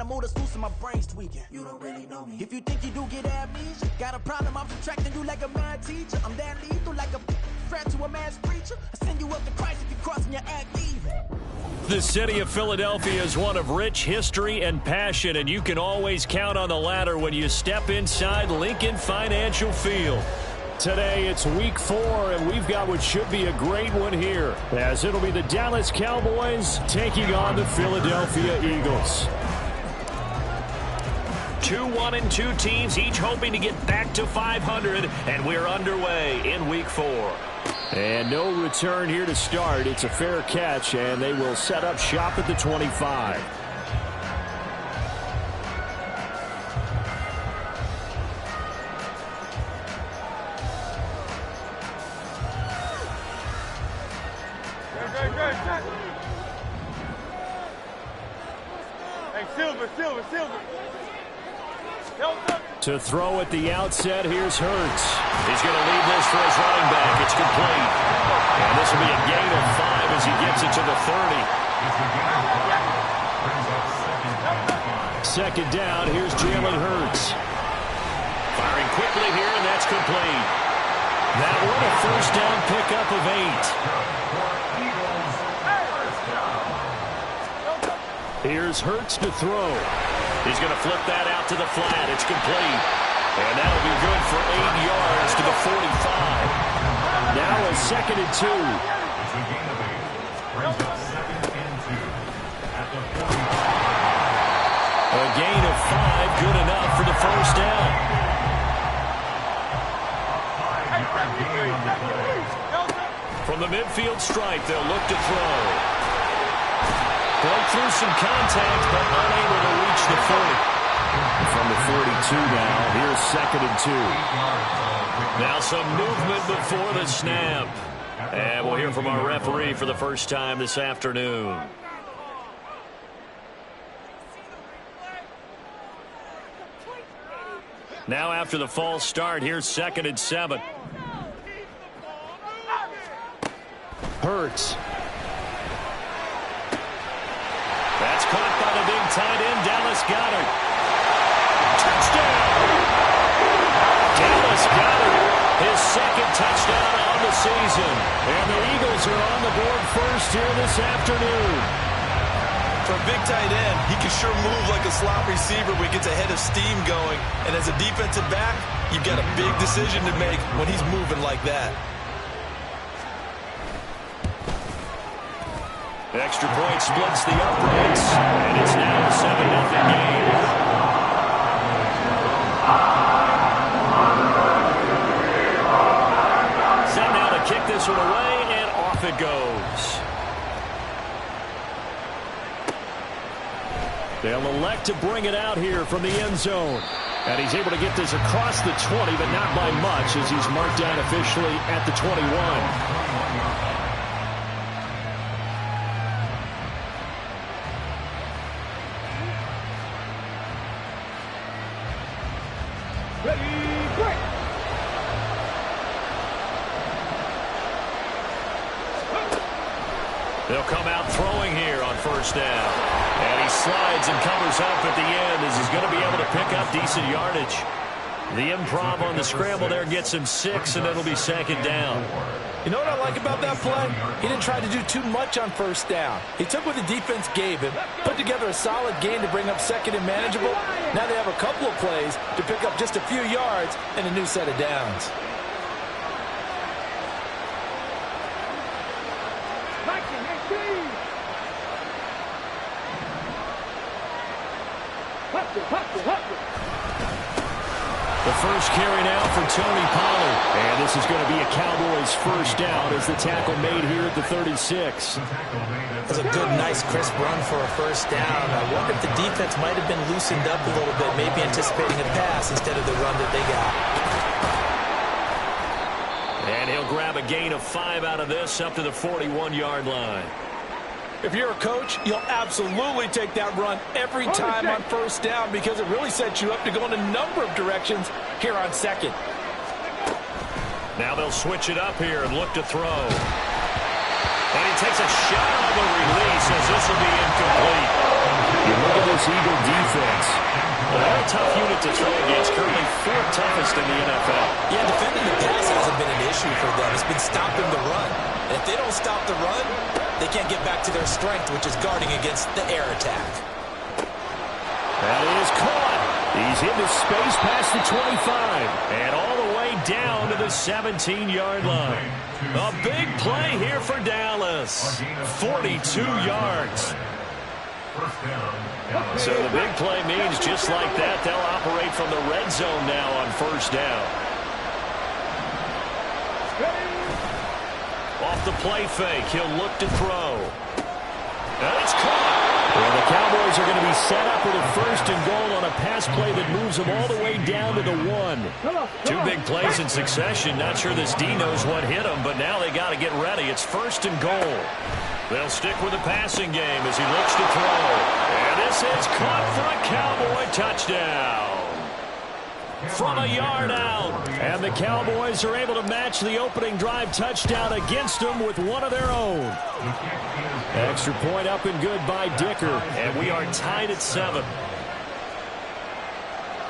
mood is loose and my brain's tweaking. You don't really know me. If you think you do get amnesia, got a problem, I'm subtracting you like a mad teacher. I'm that lethal like a threat to a mass preacher. I send you up to Christ if you crossing your act even. The city of Philadelphia is one of rich history and passion, and you can always count on the latter when you step inside Lincoln Financial Field. Today, it's week 4, and we've got what should be a great one here, as it'll be the Dallas Cowboys taking on the Philadelphia Eagles. 2-1-2 teams, each hoping to get back to 500, and we're underway in week 4. And no return here to start. It's a fair catch, and they will set up shop at the 25. Hey, Silver. To throw at the outset, here's Hurts. He's going to leave this for his running back. It's complete. And this will be a gain of 5 as he gets it to the 30. Second down, here's Jalen Hurts. Firing quickly here, and that's complete. That one a first down pickup of 8. Here's Hurts to throw. He's going to flip that out to the flat. It's complete. And that'll be good for 8 yards to the 45. Now a 2nd and 2. A gain of 5, good enough for the first down. From the midfield stripe, they'll look to throw. Broke through some contact, but unable to reach the 40. From the 42 now, here's 2nd and 2. Now some movement before the snap. And we'll hear from our referee for the first time this afternoon. Now after the false start, here's 2nd and 7. Hurts. That's caught by the big tight end, Dallas Goedert. Touchdown! Dallas Goedert, his 2nd touchdown on the season. And the Eagles are on the board first here this afternoon. For a big tight end, he can sure move like a slot receiver when he gets a head of steam going. And as a defensive back, you've got a big decision to make when he's moving like that. Extra point splits the uprights, and it's now a 7-0 game. Set now to kick this one away, and off it goes. They'll elect to bring it out here from the end zone. And he's able to get this across the 20, but not by much, as he's marked down officially at the 21. They'll come out throwing here on first down. And he slides and covers up at the end as he's going to be able to pick up decent yardage. The improv on the scramble there gets him 6, and it'll be 2nd down. You know what I like about that play? He didn't try to do too much on first down. He took what the defense gave him, put together a solid gain to bring up 2nd and manageable. Now they have a couple of plays to pick up just a few yards and a new set of downs. The first carry now for Tony Pollard. And this is going to be a Cowboys first down as the tackle made here at the 36. That's a good, nice, crisp run for a first down. I wonder if the defense might have been loosened up a little bit, maybe anticipating a pass instead of the run that they got. And he'll grab a gain of 5 out of this up to the 41-yard line. If you're a coach, you'll absolutely take that run every time on first down because it really sets you up to go in a number of directions here on 2nd. Now they'll switch it up here and look to throw. And he takes a shot on the release as this will be incomplete. You look at this Eagle defense. tough unit to throw against. Currently 4th toughest in the NFL. Yeah, defending the pass hasn't been an issue for them. It's been stopping the run. And if they don't stop the run, they can't get back to their strength, which is guarding against the air attack. That is caught. He's into space past the 25. And all the way down to the 17-yard line. A big play here for Dallas. 42 yards. So the big play means just like that, they'll operate from the red zone now on 1st down. Off the play fake, he'll look to throw. And it's caught. Well, the Cowboys are going to be set up with a 1st and goal on a pass play that moves them all the way down to the 1. 2 big plays in succession. Not sure this D knows what hit him, but now they got to get ready. It's 1st and goal. They'll stick with the passing game as he looks to throw. And this is caught for a Cowboy touchdown. From a yard out. And the Cowboys are able to match the opening drive touchdown against them with one of their own. Extra point up and good by Dicker. And we are tied at 7.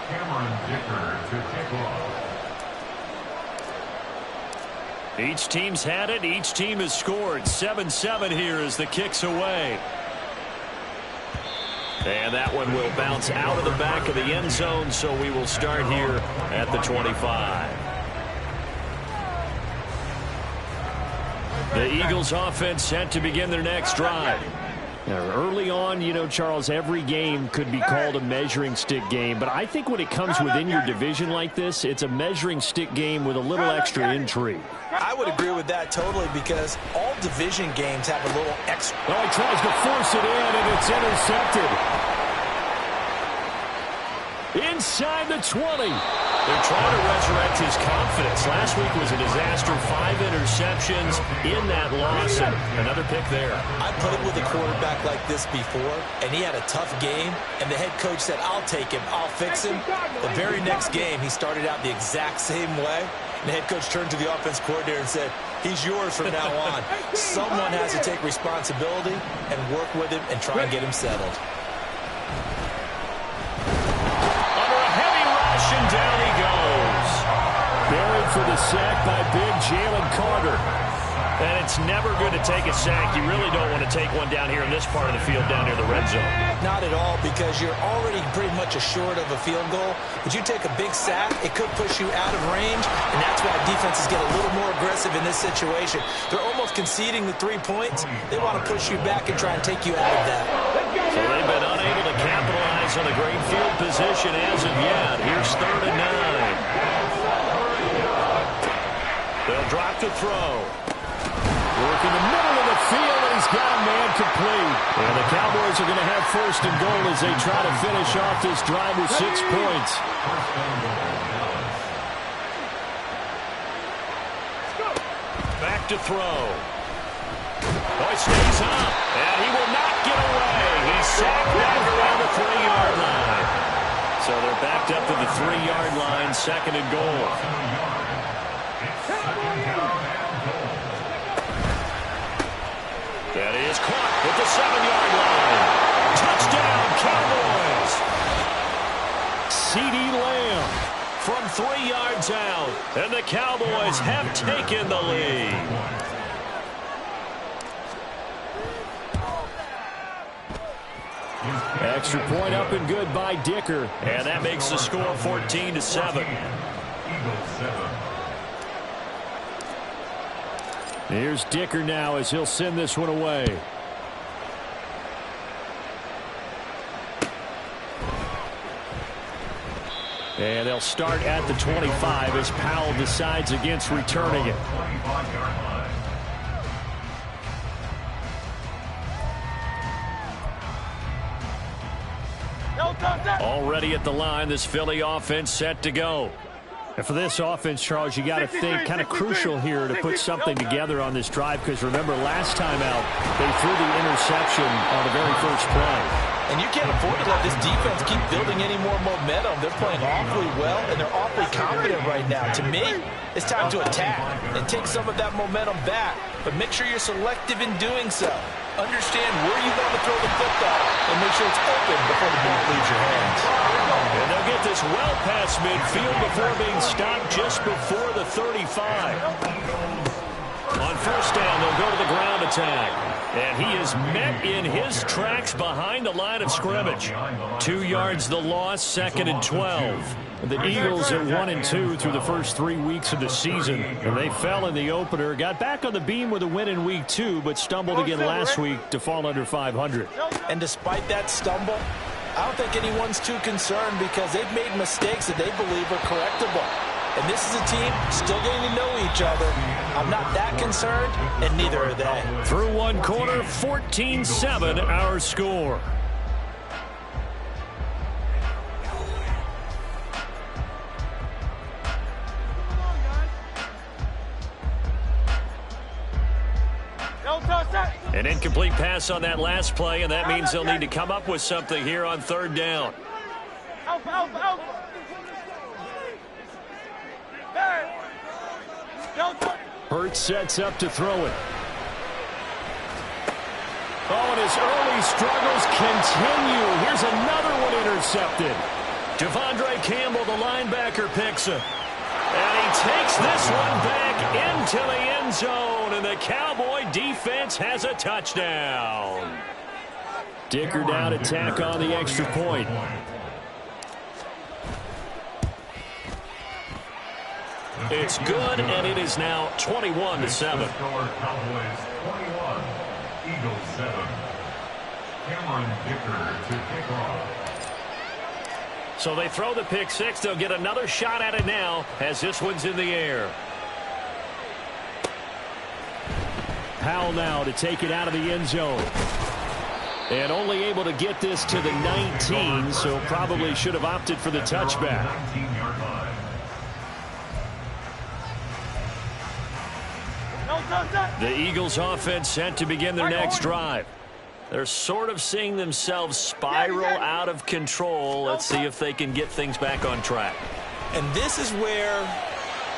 Cameron Dicker to kick off. Each team's had it. Each team has scored. 7-7 here as the kick's away. And that one will bounce out of the back of the end zone, so we will start here at the 25. The Eagles offense set to begin their next drive. Now, early on, you know, Charles, every game could be called a measuring stick game, but I think when it comes within your division like this, it's a measuring stick game with a little extra intrigue. I would agree with that totally because all division games have a little extra. Oh, he tries to force it in, and it's intercepted. Inside the 20. They're trying to resurrect his confidence. Last week was a disaster. 5 interceptions in that loss, and another pick there. I played with a quarterback like this before, and he had a tough game, and the head coach said, I'll take him, I'll fix him. The very next game, he started out the exact same way, and the head coach turned to the offense coordinator and said, he's yours from now on. Someone has to take responsibility and work with him and try and get him settled. And down he goes. Buried for the sack by big Jalen Carter. And it's never good to take a sack. You really don't want to take one down here in this part of the field down near the red zone. Not at all, because you're already pretty much assured of a field goal. But you take a big sack, it could push you out of range, and that's why defenses get a little more aggressive in this situation. They're almost conceding the 3 points. They want to push you back and try and take you out of that. So they've been unable to capitalize on a great field position as of yet. Here's 3rd and 9. They'll drop to throw. Work in the middle of the field, and he's got a man complete. And the Cowboys are going to have 1st and goal as they try to finish off this drive with 6 points. Back to throw. Boy stays up, and he will not get away. He's sacked back around the 3-yard line. So they're backed up to the 3-yard line, 2nd and goal. That is caught at the 7-yard line. Touchdown, Cowboys. CeeDee Lamb from 3 yards out, and the Cowboys have taken the lead. Extra point up and good by Dicker, and that makes the score 14-7. Here's Dicker now as he'll send this one away. And they'll start at the 25 as Powell decides against returning it. Already at the line, this Philly offense set to go. And for this offense, Charles, you got to think kind of crucial here to put something together on this drive, because remember, last time out, they threw the interception on the very first play. And you can't afford to let this defense keep building any more momentum. They're playing awfully well, and they're awfully confident right now. To me, it's time to attack and take some of that momentum back, but make sure you're selective in doing so. Understand where you want to throw the football and make sure it's open before the ball leaves your hands. And they'll get get this well past midfield before being stopped just before the 35. On first down, they'll go to the ground attack. And he is met in his tracks behind the line of scrimmage. 2 yards the loss, 2nd and 12. The Eagles at 1-2 through the first 3 weeks of the season. And they fell in the opener, got back on the beam with a win in week 2, but stumbled again last week to fall under 500. And despite that stumble, I don't think anyone's too concerned because they've made mistakes that they believe are correctable. And this is a team still getting to know each other. I'm not that concerned, and neither are they. Through one quarter, 14-7 our score. An incomplete pass on that last play, and that means they'll need to come up with something here on 3rd down. Hurts sets up to throw it. Oh, and his early struggles continue. Here's another one intercepted. Devondre Campbell, the linebacker, picks it. And he takes this one back into the end zone, and the Cowboy defense has a touchdown. Dicker down to tack on the extra point. It's good, and it is now 21-7. Cowboys 21, Eagles 7. Cameron Dicker to kick off. So they throw the pick six. They'll get another shot at it now as this one's in the air. Powell now to take it out of the end zone. And only able to get this to the 19, so probably should have opted for the touchback. 19-yard line. The Eagles offense set to begin their next drive. They're sort of seeing themselves spiral out of control. Let's see if they can get things back on track. And this is where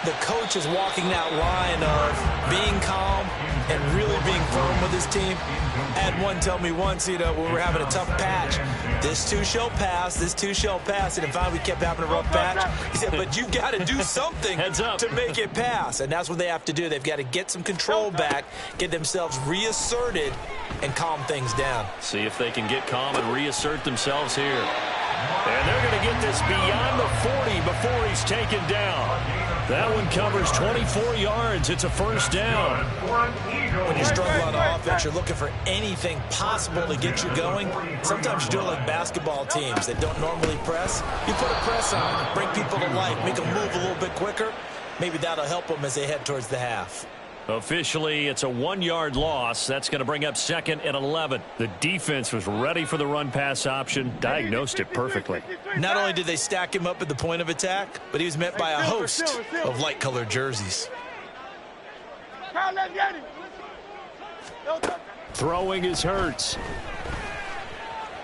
the coach is walking that line of being calm and really being firm with his team. I had one tell me once, when we were having a tough patch, this too shall pass, this too shall pass. And finally we kept having a rough patch. He said, but you've got to do something to make it pass. And that's what they have to do. They've got to get some control back, get themselves reasserted, and calm things down. See if they can get calm and reassert themselves here. And they're going to get this beyond the 40 before he's taken down. That one covers 24 yards. It's a first down. When you struggle on offense, you're looking for anything possible to get you going. Sometimes you do it like basketball teams that don't normally press. You put a press on, bring people to life, make them move a little bit quicker. Maybe that'll help them as they head towards the half. Officially, it's a 1-yard loss. That's going to bring up 2nd and 11. The defense was ready for the run-pass option, diagnosed it perfectly. Not only did they stack him up at the point of attack, but he was met by a host of light-colored jerseys. Throwing is Hurts.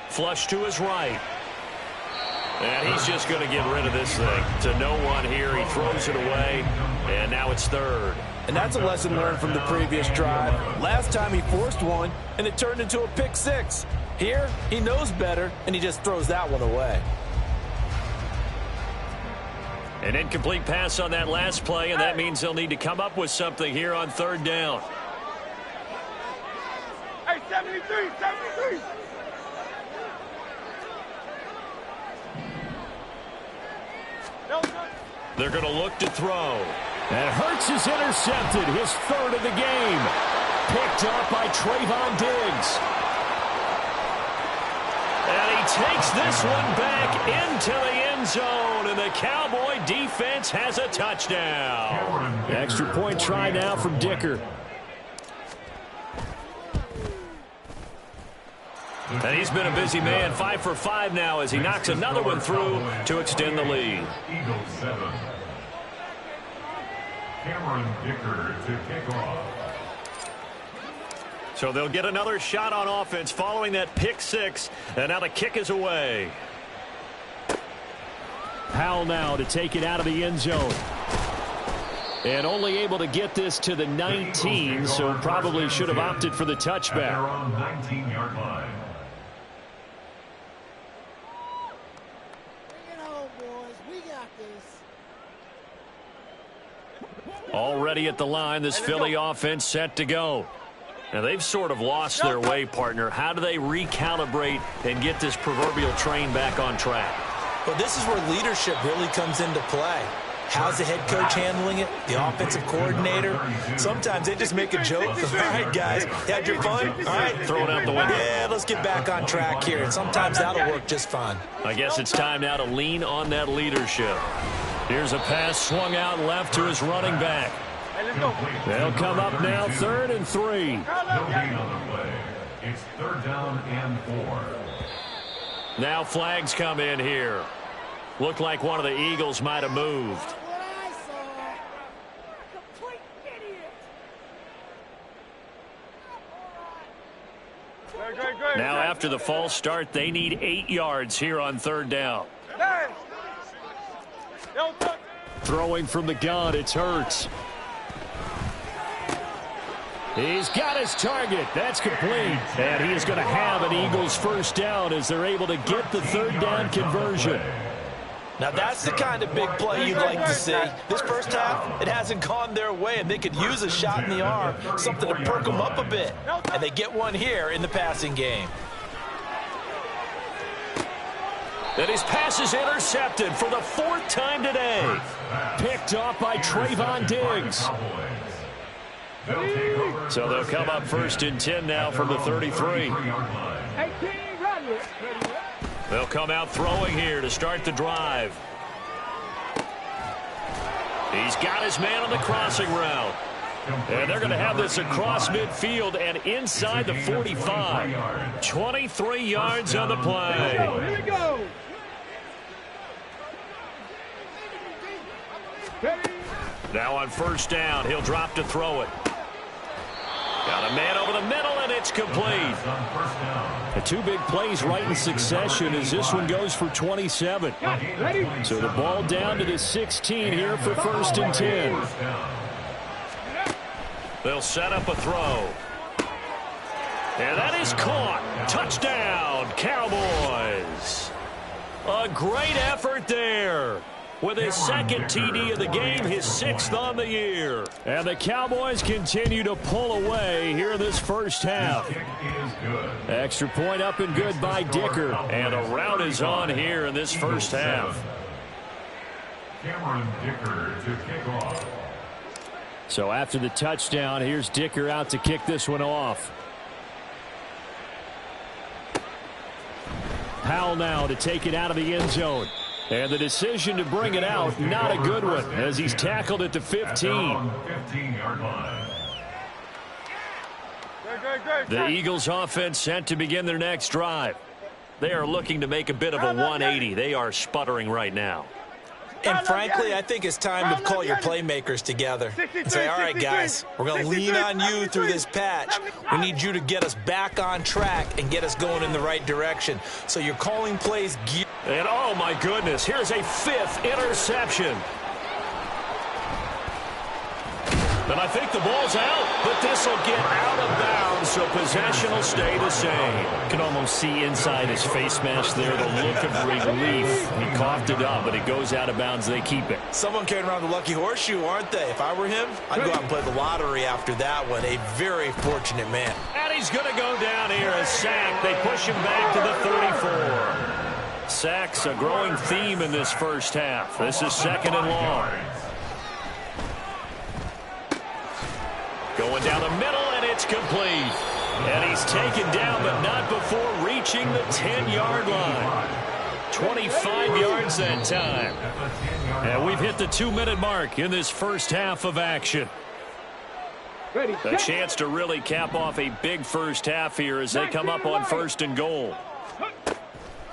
Flush to his right. And he's just going to get rid of this thing. To no one here. He throws it away, and now it's 3rd. And that's a lesson learned from the previous drive. Last time he forced one, and it turned into a pick six. Here, he knows better, and he just throws that one away. An incomplete pass on that last play, and that means they'll need to come up with something here on 3rd down. Hey, 73. They're going to look to throw. And Hurts is intercepted, his 3rd of the game. Picked up by Trevor Diggs. And he takes this one back into the end zone, and the Cowboy defense has a touchdown. Extra point try now from Dicker. And he's been a busy man, 5 for 5 now as he knocks another one through to extend the lead. Eagles 7. Cameron Dicker to kick off. So they'll get another shot on offense following that pick six, and now the kick is away. Powell now to take it out of the end zone. And only able to get this to the 19, so probably should have opted for the touchback. They're on 19-yard line. Already at the line, this Philly offense set to go. Now, they've sort of lost their way, partner. How do they recalibrate and get this proverbial train back on track? Well, this is where leadership really comes into play. How's the head coach handling it? The offensive coordinator? Sometimes they just make a joke. All right, guys, had your fun? All right, throw it out the window. Yeah, let's get back on track here. And sometimes that'll work just fine. I guess it's time now to lean on that leadership. Here's a pass swung out left to his running back. They'll come up now, 3rd and 3. No gain on the play. It's 3rd down and 4. Now flags come in here. Looked like one of the Eagles might have moved. Now after the false start, they need 8 yards here on 3rd down. Throwing from the gun, it's Hurts. He's got his target. That's complete. And he is going to have an Eagles 1st down as they're able to get the 3rd down conversion. Now, that's the kind of big play you'd like to see. This first half, it hasn't gone their way, and they could use a shot in the arm, something to perk them up a bit. And they get one here in the passing game. And his pass is intercepted for the 4th time today. Picked off by Trevor Diggs. So they'll come up 1st and 10 now from the 33. They'll come out throwing here to start the drive. He's got his man on the crossing route. And they're going to have this across midfield and inside the 45. 23 yards on the play. Here we go. Now on 1st down, he'll drop to throw it. Got a man over the middle, and it's complete. The 2 big plays right in succession as this one goes for 27. So the ball down to the 16 here for 1st and 10. They'll set up a throw. And that is caught. Touchdown, Cowboys. A great effort there. With his 2nd TD of the game, his 6th on the year. And the Cowboys continue to pull away here in this first half. Extra point up and good by Dicker. And a rout is on here in this first half. Cameron Dicker to kick off. So after the touchdown, here's Dicker out to kick this one off. Powell now to take it out of the end zone. And the decision to bring it out, not a good one, as he's tackled at the 15. 15-yard line. The Eagles offense set to begin their next drive. They are looking to make a bit of a 180. They are sputtering right now. And frankly, I think it's time to call your playmakers together and say, all right, guys, we're going to lean on you through this patch. We need you to get us back on track and get us going in the right direction. So you're calling plays. And, oh, my goodness, here's a 5th interception. And I think the ball's out, but this will get out of bounds, so possession will stay the same. You can almost see inside his face mask there the look of relief. He coughed it up, but it goes out of bounds. They keep it. Someone carrying around the lucky horseshoe, aren't they? If I were him, I'd go out and play the lottery after that one. A very fortunate man. And he's going to go down here, a sack. They push him back to the 34. Sacks, a growing theme in this first half. This is 2nd and long. Going down the middle, and it's complete. And he's taken down, but not before reaching the 10-yard line. 25 yards that time. And we've hit the 2-minute mark in this first half of action. A chance to really cap off a big first half here as they come up on 1st and goal.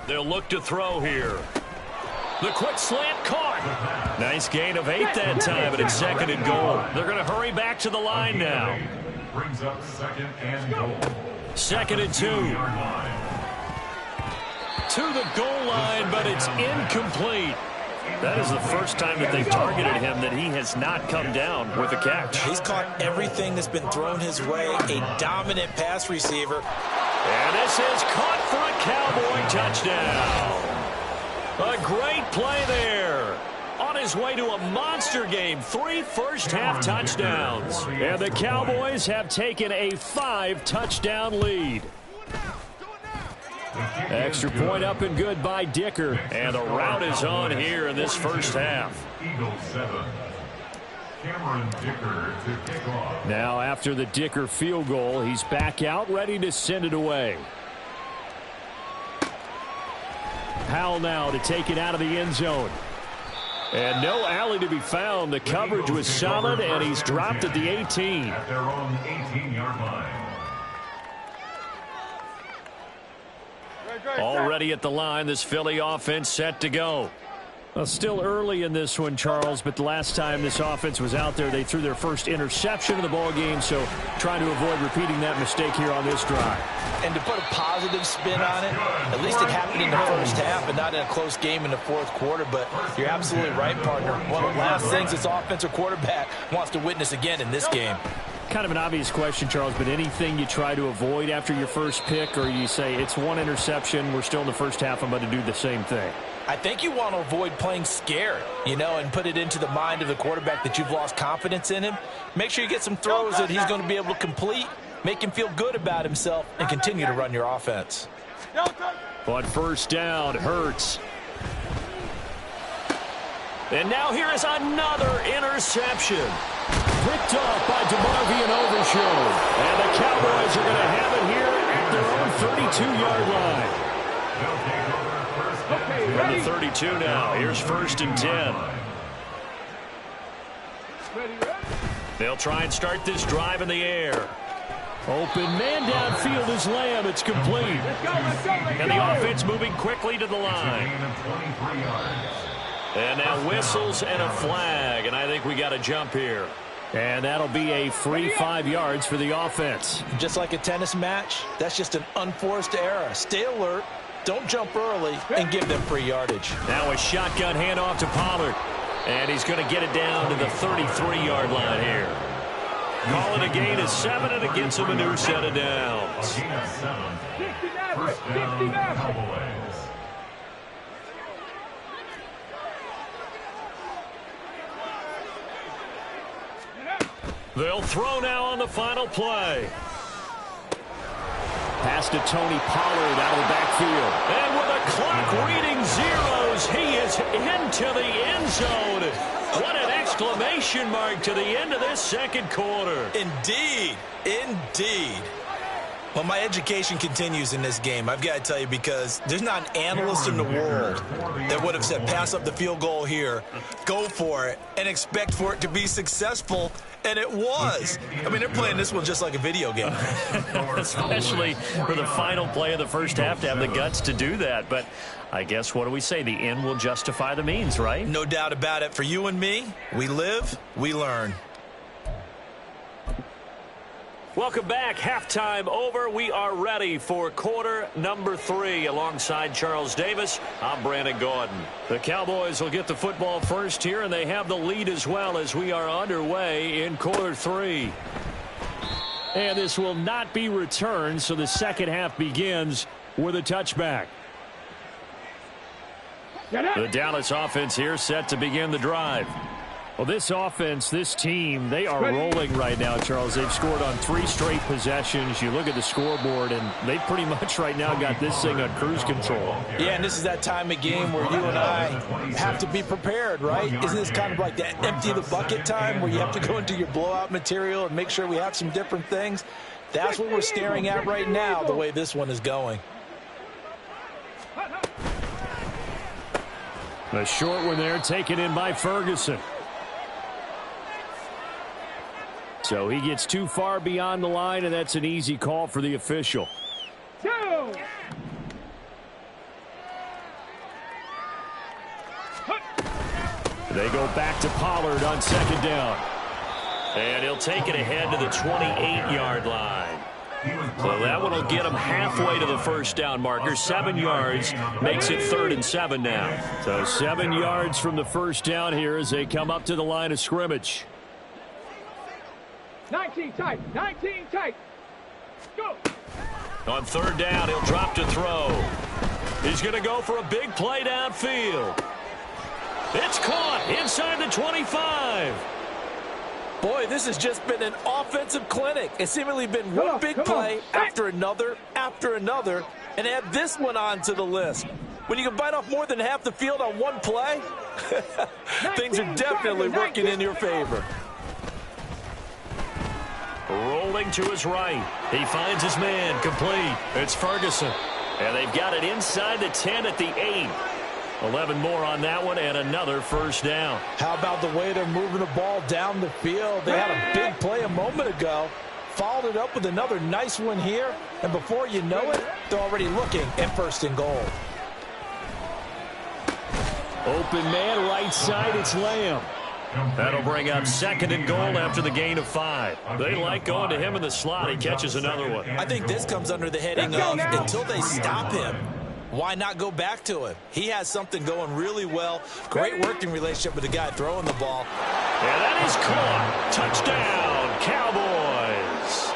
They'll look to throw here. The quick slant caught. Nice gain of 8 that time, but it's 2nd and goal. They're going to hurry back to the line now. Brings up 2nd and goal. 2nd and 2. To the goal line, but it's incomplete. That is the first time that they've targeted him that he has not come down with a catch. He's caught everything that's been thrown his way. A dominant pass receiver. And this is caught for a Cowboy touchdown. A great play there. on his way to a monster game. 3 first-half touchdowns. And the Cowboys have taken a 5-touchdown lead. Extra point up and good by Dicker. And the route is on here in this first half. Eagles 7. Cameron Dicker to kick off. Now after the Dicker field goal, he's back out ready to send it away. Powell now to take it out of the end zone. And no alley to be found. The coverage was solid, and he's dropped at the 18. At their own 18-yard line. Already at the line, this Philly offense set to go. Well, still early in this one, Charles, but the last time this offense was out there, they threw their first interception of the ball game, so trying to avoid repeating that mistake here on this drive. And to put a positive spin on it, at least it happened in the first half and not in a close game in the fourth quarter, but you're absolutely right, partner. One of the last things this offensive quarterback wants to witness again in this game. Kind of an obvious question, Charles, but anything you try to avoid after your first pick, or you say it's one interception, we're still in the first half, I'm going to do the same thing? I think you want to avoid playing scared, and put it into the mind of the quarterback that you've lost confidence in him. Make sure you get some throws that he's going to be able to complete, make him feel good about himself, and continue to run your offense. On first down, Hurts. And now here is another interception. Picked off by DeMarvion Overshown. And the Cowboys are going to have it here at their own 32-yard line. From the 32 now. Here's 1st and 10. They'll try and start this drive in the air. Open man downfield is Lamb. It's complete. And the offense moving quickly to the line. And now whistles and a flag. And I think we got a jump here. And that'll be a free 5 yards for the offense. Just like a tennis match, that's just an unforced error. Stay alert. Don't jump early and give them free yardage. Now a shotgun handoff to Pollard. And he's going to get it down to the 33-yard line here. Call it a gain of 7, and it gets him a new set of downs. A gain of 7. First down, Cowboys. They'll throw now on the final play. Pass to Tony Pollard out of the backfield. And with the clock reading zeros, he is into the end zone. What an exclamation mark to the end of this second quarter. Indeed. Indeed. Well, my education continues in this game, I've got to tell you, because there's not an analyst in the world that would have said pass up the field goal here, go for it, and expect for it to be successful. And it was. I mean, they're playing this one just like a video game. Especially for the final play of the first half to have the guts to do that. But I guess, what do we say? The end will justify the means, right? No doubt about it. For you and me, we live, we learn. Welcome back. Halftime over. We are ready for quarter number 3. Alongside Charles Davis, I'm Brandon Gordon. The Cowboys will get the football first here, and they have the lead as well as we are underway in quarter 3. And this will not be returned, so the second half begins with a touchback. The Dallas offense here set to begin the drive. Well, this offense, this team, they are rolling right now, Charles. They've scored on 3 straight possessions. You look at the scoreboard, and they pretty much right now got this thing on cruise control. Yeah, and this is that time of game where you and I have to be prepared, right? Isn't this kind of like that empty the bucket time where you have to go into your blowout material and make sure we have some different things? That's what we're staring at right now, the way this one is going. A short one there, taken in by Ferguson. So he gets too far beyond the line, and that's an easy call for the official. 2. They go back to Pollard on second down. And he'll take it ahead to the 28-yard line. So that one will get him halfway to the first down marker. 7 yards makes it 3rd and 7 now. So 7 yards from the first down here as they come up to the line of scrimmage. 19 tight. 19 tight. Go. On third down, he'll drop to throw. He's going to go for a big play downfield. It's caught inside the 25. Boy, this has just been an offensive clinic. It's seemingly been one big play after another, and add this one on to the list. When you can bite off more than half the field on one play, things are definitely working in your favor. Rolling to his right. He finds his man complete. It's Ferguson. And they've got it inside the 10 at the 8. 11 more on that one and another first down. How about the way they're moving the ball down the field? They had a big play a moment ago. Followed it up with another nice one here. And before you know it, they're already looking at first and goal. Open man right side, it's Lamb. That'll bring up second and goal after the gain of 5. They like going to him in the slot. He catches another one. I think this comes under the heading of until they stop him, why not go back to him? He has something going really well. Great working relationship with the guy throwing the ball. And that is caught. Touchdown, Cowboys.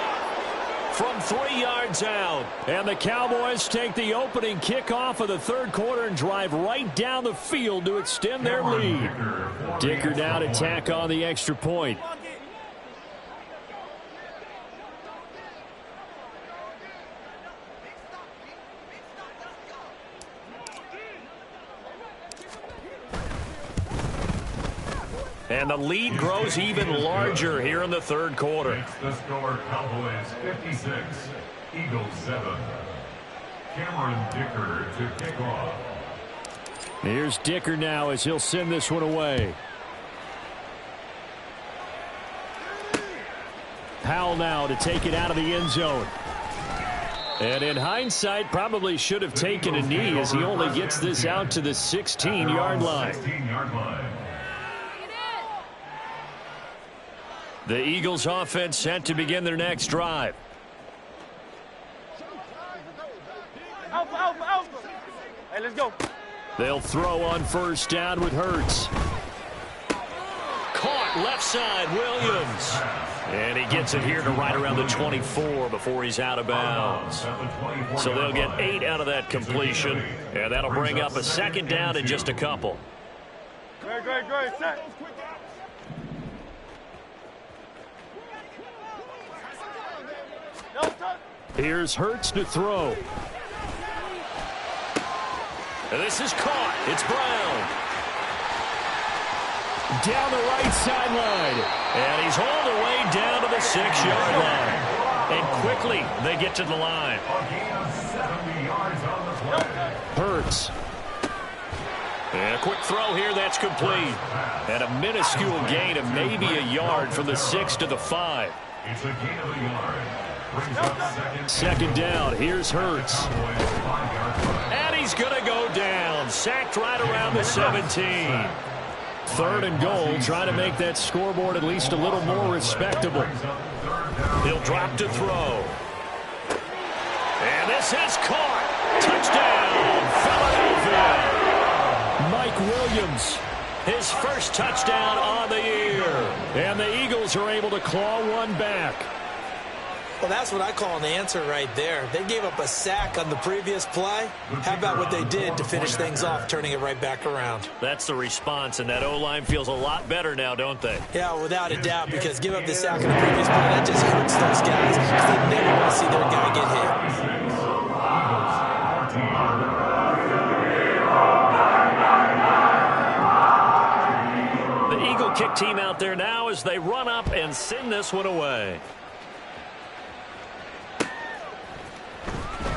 From 3 yards out. And the Cowboys take the opening kickoff of the third quarter and drive right down the field to extend their lead. Dicker now to tack on the extra point. And the lead grows even larger here in the third quarter. It's the score, Cowboys 56, Eagles 7. Cameron Dicker to kick off. Here's Dicker now as he'll send this one away. Powell now to take it out of the end zone. And in hindsight, probably should have taken a knee as he only gets this out to the 16-yard line. The Eagles offense set to begin their next drive. Hey, let's go. They'll throw on first down with Hurts. Caught left side, Williams. And he gets it here to right around the 24 before he's out of bounds. So they'll get 8 out of that completion. And that'll bring up a second down in just a couple. Great. Set. Here's Hurts to throw. And this is caught. It's Brown. Down the right sideline. And he's hauled away down to the 6-yard line. And quickly they get to the line. Hurts. And a quick throw here, that's complete. And a minuscule gain of maybe a yard from the 6 to the 5. It's a gain of a yard. Second down, here's Hurts. And he's going to go down. Sacked right around the 17. Third and goal, trying to make that scoreboard at least a little more respectable. He'll drop to throw. And this is caught. Touchdown, Philadelphia. Mike Williams, his first touchdown on the year. And the Eagles are able to claw one back. Well, that's what I call an answer right there. They gave up a sack on the previous play. How about what they did to finish things off, turning it right back around? That's the response, and that O-line feels a lot better now, don't they? Yeah, without a doubt, because give up the sack on the previous play, that just hurts those guys because they never want to see their guy get hit. The Eagle kick team out there now as they run up and send this one away.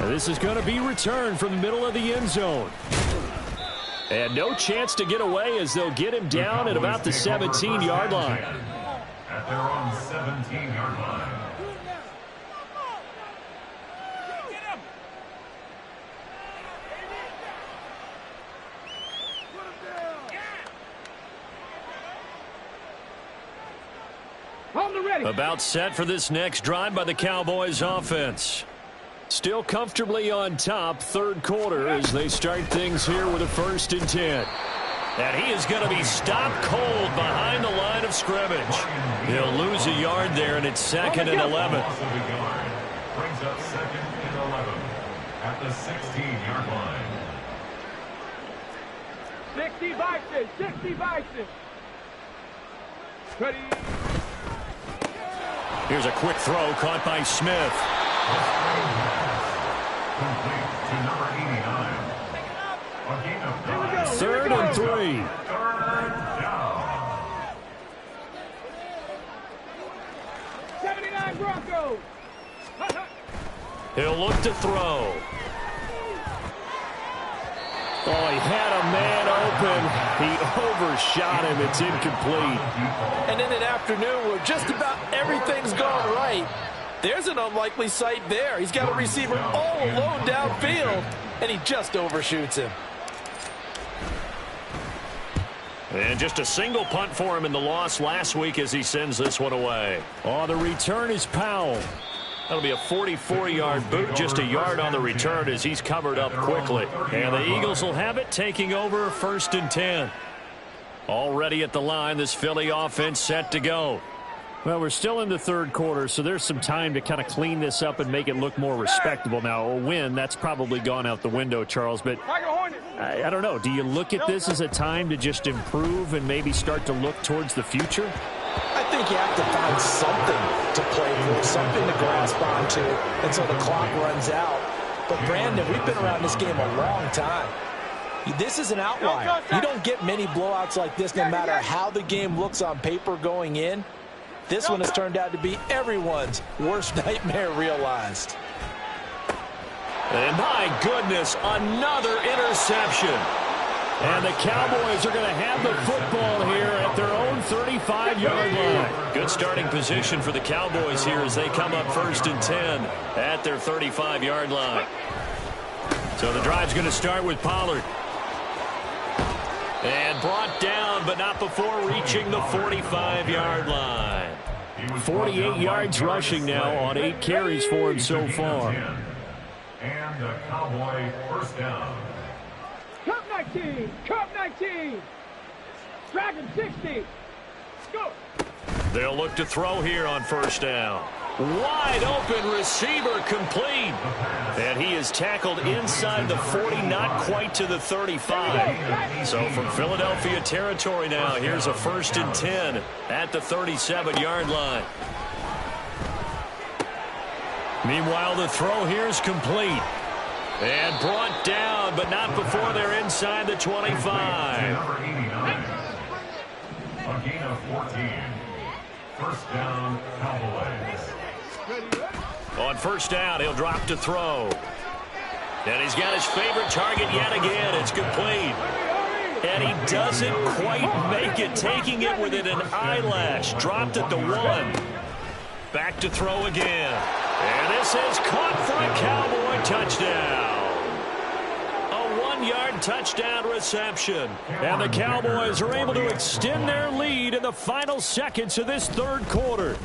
This is going to be returned from the middle of the end zone. And no chance to get away as they'll get him down at about the 17-yard line. At their own 17-yard line. About set for this next drive by the Cowboys offense. Still comfortably on top, third quarter, as they start things here with a 1st and 10. And he is going to be stopped cold behind the line of scrimmage. He'll lose a yard there, and it's 2nd and 11. Brings up 2nd and 11 at the 16-yard line. 60 Bison, 60 Bison. Ready. Here's a quick throw caught by Smith. Complete to number 89. A gain of 5. 3rd and 3. 3rd down. 79 Broncos. He'll look to throw. Oh, he had a man open. He overshot him. It's incomplete. And in an afternoon where just about everything's gone right, there's an unlikely sight there. He's got a receiver all alone downfield, and he just overshoots him. And just a single punt for him in the loss last week as he sends this one away. Oh, the return is Powell. That'll be a 44-yard boot, just a yard on the return as he's covered up quickly. And the Eagles will have it, taking over 1st and 10. Already at the line, this Philly offense set to go. Well, we're still in the 3rd quarter, so there's some time to kind of clean this up and make it look more respectable. Now, a win, that's probably gone out the window, Charles, but I don't know. Do you look at this as a time to just improve and maybe start to look towards the future? I think you have to find something to play for, something to grasp onto until the clock runs out. But, Brandon, we've been around this game a long time. This is an outlier. You don't get many blowouts like this no matter how the game looks on paper going in. This one has turned out to be everyone's worst nightmare realized. And my goodness, another interception. And the Cowboys are going to have the football here at their own 35-yard line. Good starting position for the Cowboys here as they come up 1st and 10 at their 35-yard line. So the drive's going to start with Pollard. And brought down, but not before reaching the 45-yard line. 48 yards rushing now on 8 carries for him so far. And a Cowboy 1st down. Cup 19, Cup 19. Dragon 60. Go. They'll look to throw here on 1st down. Wide open receiver complete. And he is tackled inside the 40, not quite to the 35. So from Philadelphia territory now, here's a 1st and 10 at the 37-yard line. Meanwhile, the throw here is complete. And brought down, but not before they're inside the 25. Number 89. A gain of 14. 1st down, Cowboys. On 1st down, he'll drop to throw. And he's got his favorite target yet again. It's complete. And he doesn't quite make it, taking it within an eyelash. Dropped at the 1. Back to throw again. And this is caught for a Cowboy touchdown. A 1-yard touchdown reception. And the Cowboys are able to extend their lead in the final seconds of this 3rd quarter.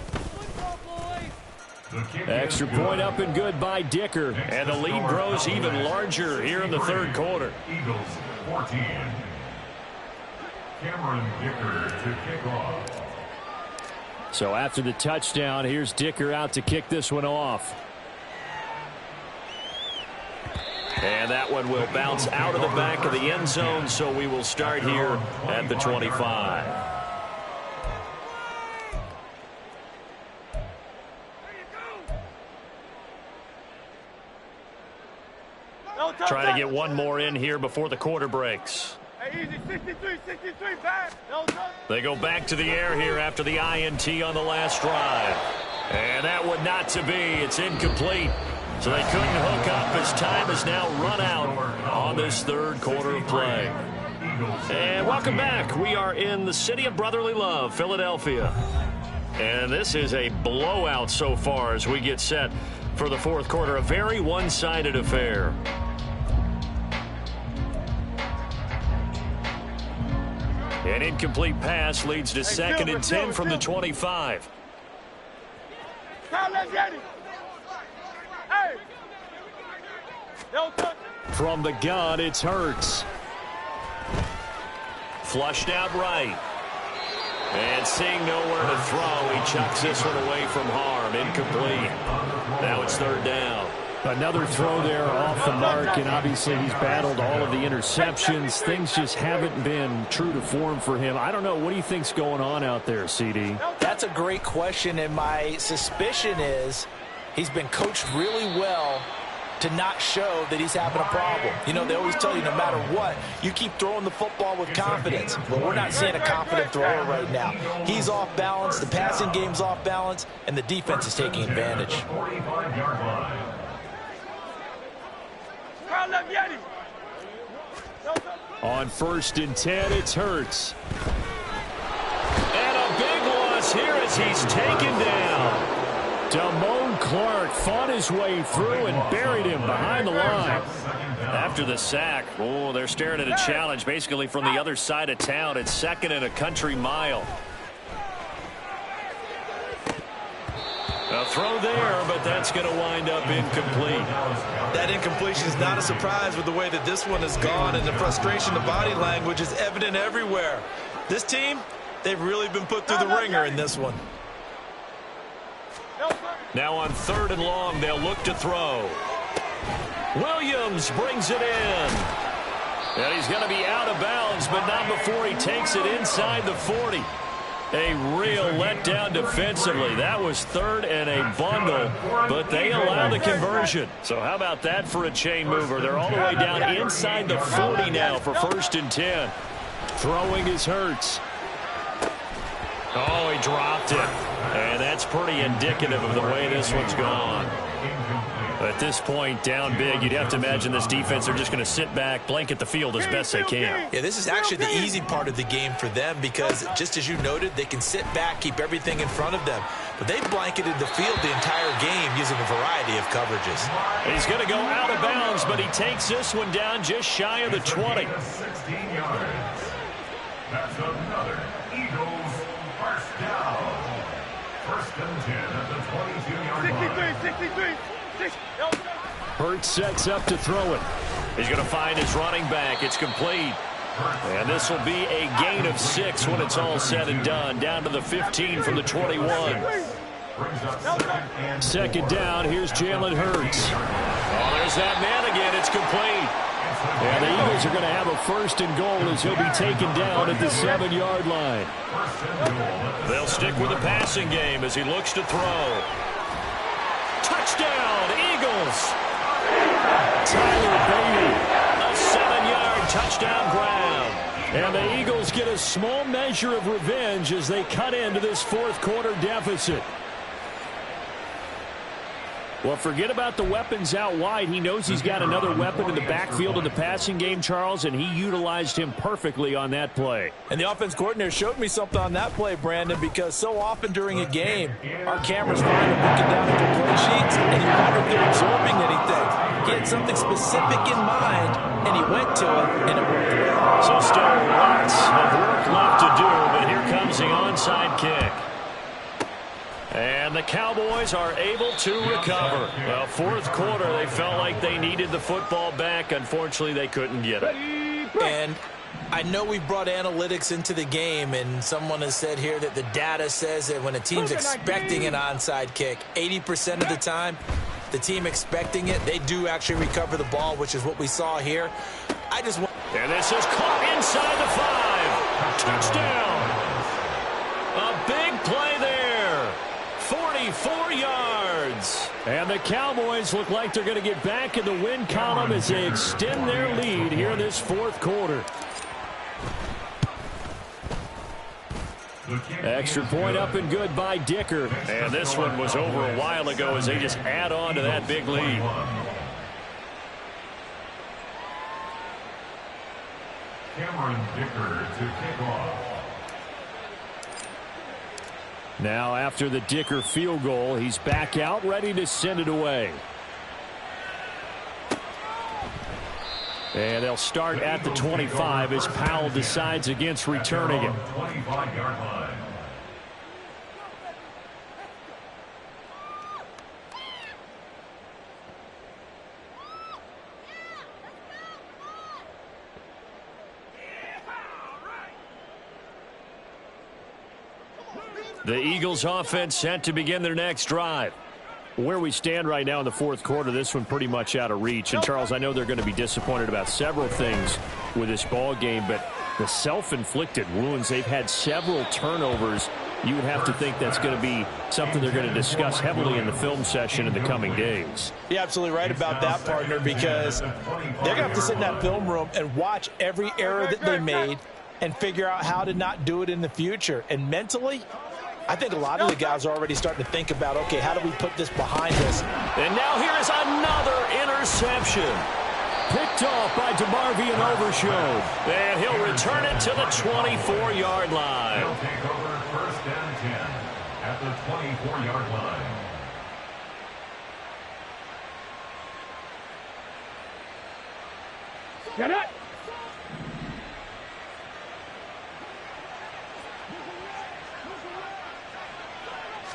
Extra point up and good by Dicker. And the lead grows even larger here in the 3rd quarter. Eagles 14. Cameron Dicker to kick off. So after the touchdown, here's Dicker out to kick this one off. And that one will bounce out of the back of the end zone, so we will start here at the 25. Trying to get one more in here before the quarter breaks. Hey, easy, 63, back. They go back to the air here after the INT on the last drive. And that would not to be. It's incomplete. So they couldn't hook up as time is now run out on this 3rd quarter of play. And welcome back. We are in the city of brotherly love, Philadelphia. And this is a blowout so far as we get set for the 4th quarter. A very one-sided affair. An incomplete pass leads to 2nd and 10 from the 25. From the gun, it's Hurts. Flushed out right. And seeing nowhere to throw, he chucks this one away from harm. Incomplete. Now it's 3rd down. Another throw there off the mark, and obviously he's battled all of the interceptions. Things just haven't been true to form for him. I don't know. What do you think's going on out there, CD? That's a great question, and my suspicion is he's been coached really well to not show that he's having a problem. You know, they always tell you no matter what, you keep throwing the football with confidence. But we're not seeing a confident thrower right now. He's off balance, the passing game's off balance, and the defense is taking advantage. On 1st and 10, it's Hurts. And a big loss here as he's taken down. Damone Clark fought his way through and buried him behind the line. After the sack, oh, they're staring at a challenge basically from the other side of town. It's 2nd and a country mile. A throw there, but that's going to wind up incomplete. That incompletion is not a surprise with the way that this one has gone, and the frustration, the body language is evident everywhere. This team, they've really been put through the ringer in this one. Now on 3rd and long, they'll look to throw. Williams brings it in. And he's going to be out of bounds, but not before he takes it inside the 40. A real letdown defensively. That was 3rd and a bundle, but they allow the conversion. So how about that for a chain mover? They're all the way down inside the 40 now for 1st and 10. Throwing is Hurts. Oh, he dropped it. And that's pretty indicative of the way this one's gone. At this point, down big, you'd have to imagine this defense, they're just going to sit back, blanket the field as best they can. Yeah, this is actually the easy part of the game for them because, just as you noted, they can sit back, keep everything in front of them. But they blanketed the field the entire game using a variety of coverages. He's going to go out of bounds, but he takes this one down just shy of the 20. 16 yards. That's another Eagles first down. 1st and 10 at the 22-yard line. 63. Hurts sets up to throw it. He's going to find his running back. It's complete. And this will be a gain of 6 when it's all said and done. Down to the 15 from the 21. 2nd down. Here's Jalen Hurts. Oh, there's that man again. It's complete. And the Eagles are going to have a 1st and goal as he'll be taken down at the 7-yard line. They'll stick with the passing game as he looks to throw. Touchdown, Eagles. Tyler Beatty, a 7-yard touchdown grab. And the Eagles get a small measure of revenge as they cut into this 4th quarter deficit. Well, forget about the weapons out wide. He knows he's got another weapon in the backfield of the passing game, Charles, and he utilized him perfectly on that play. And the offense coordinator showed me something on that play, Brandon, because so often during a game, our cameras find him looking down at the play sheets, and you wonder if they're absorbing anything. He had something specific in mind, and he went to it, and it worked well. So still lots of work left to do, but here comes the onside kick. And the Cowboys are able to recover. Well, 4th quarter, they felt like they needed the football back. Unfortunately, they couldn't get it. And I know we brought analytics into the game, and someone has said here that the data says that when a team's expecting an onside kick, 80% of the time, the team expecting it, they do actually recover the ball, which is what we saw here. I just want... And this is caught inside the 5. Touchdown. A big play there. 44 yards. And the Cowboys look like they're going to get back in the win column as they extend their lead here in this 4th quarter. Extra point up and good by Dicker. And this one was over a while ago as they just add on to that big lead. Cameron Dicker to kick off. Now after the Dicker field goal, he's back out ready to send it away. And they'll start at the 25 as Powell decides against returning it. 25-yard line. The Eagles offense set to begin their next drive. Where we stand right now in the fourth quarter, this one pretty much out of reach. And, Charles, I know they're going to be disappointed about several things with this ball game, but the self-inflicted wounds, they've had several turnovers. You would have to think that's going to be something they're going to discuss heavily in the film session in the coming days. You're absolutely right about that, partner, because they're going to have to sit in that film room and watch every error that they made and figure out how to not do it in the future. And mentally, I think a lot of the guys are already starting to think about, okay, how do we put this behind us? And now here is another interception. Picked off by DeMarvion Overshown. And he'll return it to the 24-yard line. He'll take over first and 10 at the 24-yard line. Get it.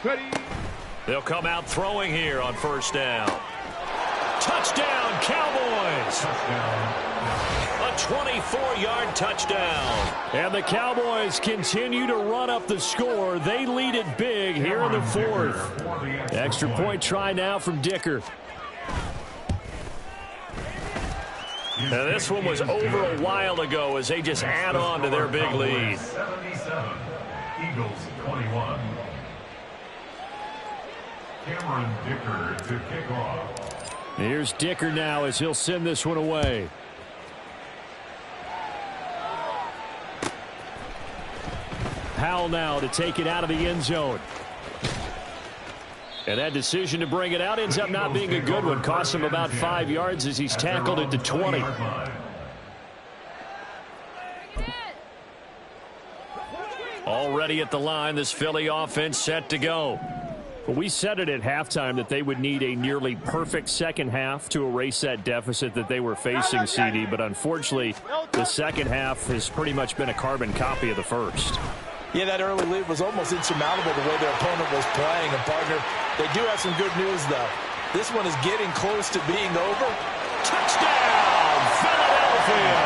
Ready. They'll come out throwing here on first down. Touchdown, Cowboys! Touchdown. A 24-yard touchdown. And the Cowboys continue to run up the score. They lead it big here in the fourth. Extra point try now from Dicker. And this one was over a while ago as they just add on to their big lead. 77. Eagles 21. Cameron Dicker to kick off. Here's Dicker now as he'll send this one away. Howell now to take it out of the end zone. And that decision to bring it out ends up not being a good one. Costs him about 5 yards as he's tackled at the 20. Already at the line, this Philly offense set to go. Well, we said it at halftime that they would need a nearly perfect second half to erase that deficit that they were facing, CD. But unfortunately, the second half has pretty much been a carbon copy of the first. Yeah, that early lead was almost insurmountable the way their opponent was playing. And, partner, they do have some good news, though. This one is getting close to being over. Touchdown, Philadelphia!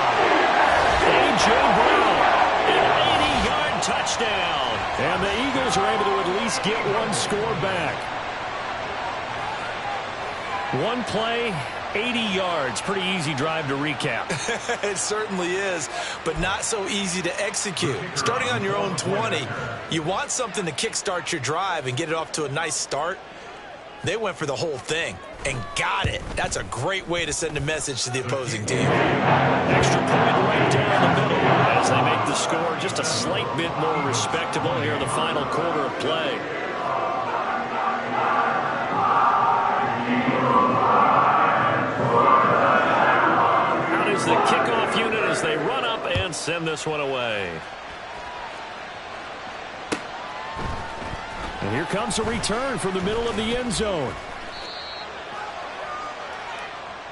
A.J. Brown, an 80-yard touchdown. And the Eagles are able to at least get one score back. One play, 80 yards. Pretty easy drive to recap. It certainly is, but not so easy to execute. Starting on your own 20, you want something to kickstart your drive and get it off to a nice start. They went for the whole thing and got it. That's a great way to send a message to the opposing team. Extra point right down the middle as they make the score just a slight bit more respectable here in the final quarter of play. Out is the kickoff unit as they run up and send this one away. And here comes a return from the middle of the end zone.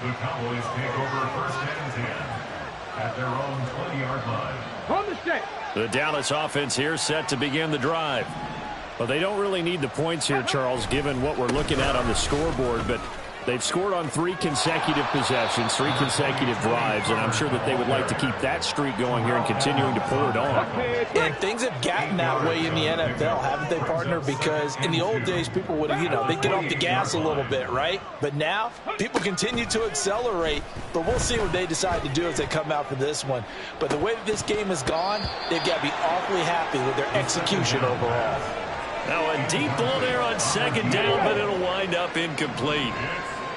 The Cowboys take over first and 10 at their own 20-yard line. Hold the stick. The Dallas offense here set to begin the drive. Well, they don't really need the points here, Charles, given what we're looking at on the scoreboard, but they've scored on 3 consecutive possessions, 3 consecutive drives, and I'm sure that they would like to keep that streak going here and continuing to pull it on. And things have gotten that way in the NFL, haven't they, partner? Because in the old days, people would, they'd get off the gas a little bit, right? But now, people continue to accelerate, but we'll see what they decide to do as they come out for this one. But the way that this game has gone, they've got to be awfully happy with their execution overall. Now a deep ball there on second down, but it'll wind up incomplete.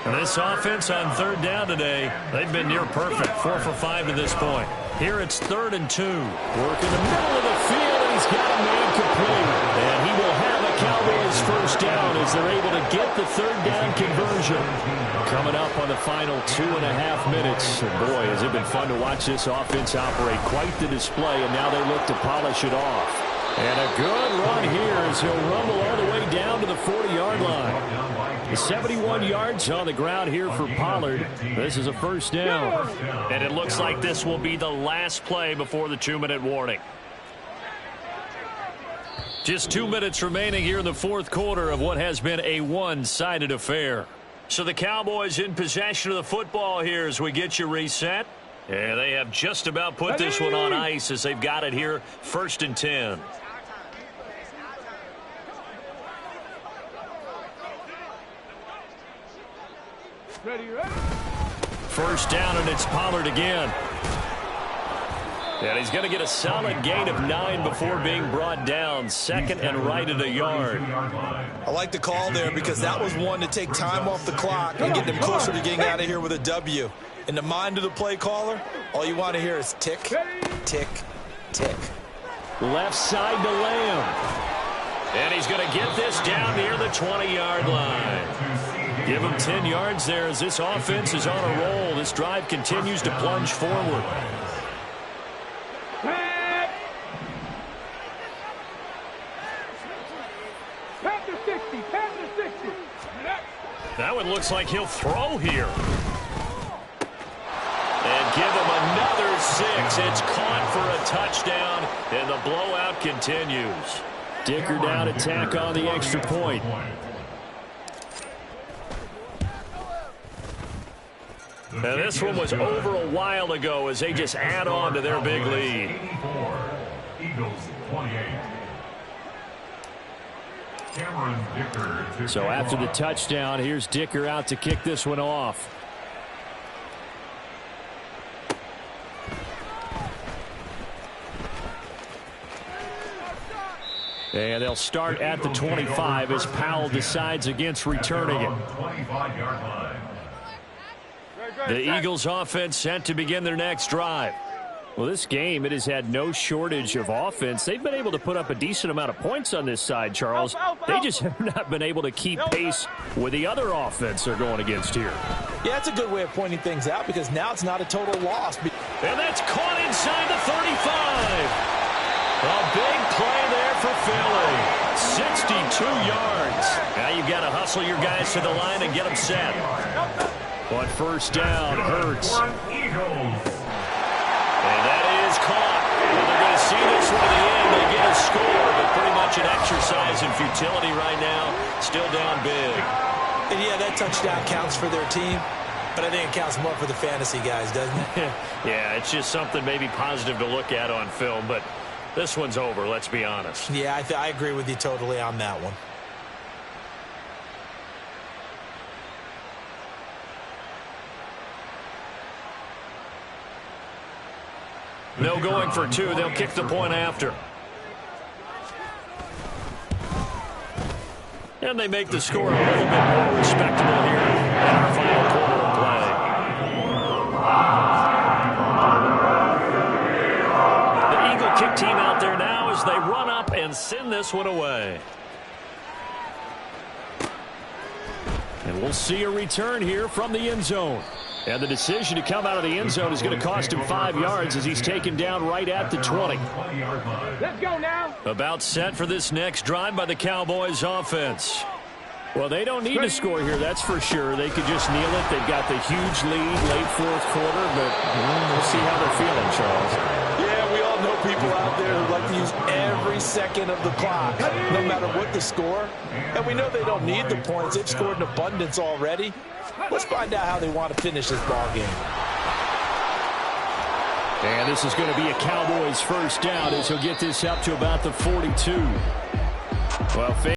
And this offense on third down today, they've been near perfect, 4 for 5 to this point. Here it's 3rd and 2. Work in the middle of the field, and he's got a man complete. And he will have a Cowboys first down as they're able to get the third down conversion. Coming up on the final 2.5 minutes. And boy, has it been fun to watch this offense operate. Quite the display, and now they look to polish it off. And a good run here as he'll rumble all the way down to the 40-yard line. 71 yards on the ground here for Pollard. This is a first down. And it looks like this will be the last play before the 2-minute warning. Just 2 minutes remaining here in the fourth quarter of what has been a one-sided affair. So the Cowboys in possession of the football here as we get you reset. And they have just about put this one on ice as they've got it here, 1st and 10. First down, and it's Pollard again. And he's going to get a solid gain of 9 before being brought down. Second and right at a yard. I like the call there because that was one to take time off the clock and get them closer to getting out of here with a W. In the mind of the play caller, all you want to hear is tick, tick, tick. Left side to Lamb. And he's going to get this down near the 20-yard line. Give him 10 yards there as this offense is on a roll. This drive continues to plunge forward. That one looks like he'll throw here. And give him another 6. It's caught for a touchdown, and the blowout continues. Dicker down to tack on the extra point. And this one was over a while ago as they just add on to their big lead. Eagles 28. So after the touchdown, here's Dicker out to kick this one off. And they'll start at the 25 as Powell decides against returning it. The Eagles offense set to begin their next drive. Well, this game, it has had no shortage of offense. They've been able to put up a decent amount of points on this side, Charles. They just have not been able to keep pace with the other offense they're going against here. Yeah, that's a good way of pointing things out because now it's not a total loss. And that's caught inside the 35. A big play there for Philly. 62 yards. Now you've got to hustle your guys to the line and get them set. On first down, Hurts. And that is caught. And they're going to see this one to the end. They get a score, but pretty much an exercise in futility right now. Still down big. And yeah, that touchdown counts for their team, but I think it counts more for the fantasy guys, doesn't it? Yeah, it's just something maybe positive to look at on film, but this one's over, let's be honest. Yeah, I agree with you totally on that one. No going for 2. They'll kick the point after. And they make the score a little bit more respectable here in our final quarter of play. The Eagle kick team out there now as they run up and send this one away. And we'll see a return here from the end zone. And the decision to come out of the end zone is going to cost him 5 yards as he's taken down right at the 20. Let's go now. About set for this next drive by the Cowboys offense. Well, they don't need to score here, that's for sure. They could just kneel it. They've got the huge lead late fourth quarter, but we'll see how they're feeling, Charles. Yeah, we all know people out there who like to use every second of the clock, no matter what the score. And we know they don't need the points. They've scored in abundance already. Let's find out how they want to finish this ball game. And this is going to be a Cowboys first down as he'll get this up to about the 42. Well,